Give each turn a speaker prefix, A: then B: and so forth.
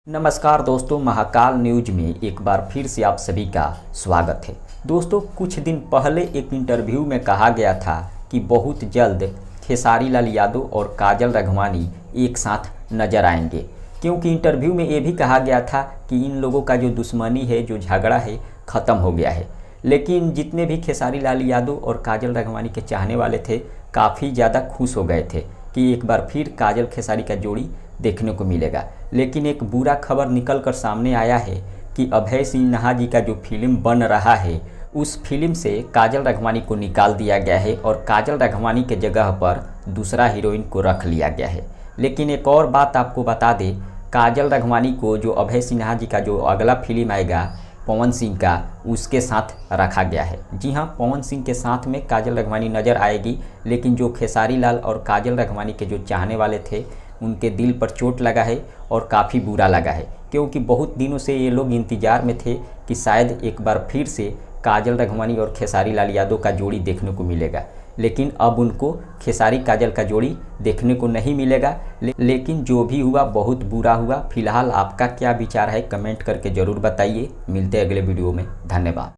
A: नमस्कार दोस्तों, महाकाल न्यूज में एक बार फिर से आप सभी का स्वागत है। दोस्तों, कुछ दिन पहले एक इंटरव्यू में कहा गया था कि बहुत जल्द खेसारी लाल यादव और काजल राघवानी एक साथ नजर आएंगे, क्योंकि इंटरव्यू में ये भी कहा गया था कि इन लोगों का जो दुश्मनी है, जो झगड़ा है, ख़त्म हो गया है। लेकिन जितने भी खेसारी लाल यादव और काजल राघवानी के चाहने वाले थे, काफ़ी ज़्यादा खुश हो गए थे कि एक बार फिर काजल खेसारी का जोड़ी देखने को मिलेगा। लेकिन एक बुरा खबर निकल कर सामने आया है कि अभय सिन्हा जी का जो फिल्म बन रहा है, उस फिल्म से काजल राघवानी को निकाल दिया गया है और काजल राघवानी के जगह पर दूसरा हीरोइन को रख लिया गया है। लेकिन एक और बात आपको बता दें, काजल राघवानी को जो अभय सिन्हा जी का जो अगला फिल्म आएगा पवन सिंह का, उसके साथ रखा गया है। जी हाँ, पवन सिंह के साथ में काजल राघवानी नज़र आएगी। लेकिन जो खेसारी लाल और काजल राघवानी के जो चाहने वाले थे, उनके दिल पर चोट लगा है और काफ़ी बुरा लगा है, क्योंकि बहुत दिनों से ये लोग इंतज़ार में थे कि शायद एक बार फिर से काजल राघवानी और खेसारी लाल यादव का जोड़ी देखने को मिलेगा। लेकिन अब उनको खेसारी काजल का जोड़ी देखने को नहीं मिलेगा। लेकिन जो भी हुआ बहुत बुरा हुआ। फिलहाल आपका क्या विचार है, कमेंट करके ज़रूर बताइए। मिलते हैं अगले वीडियो में। धन्यवाद।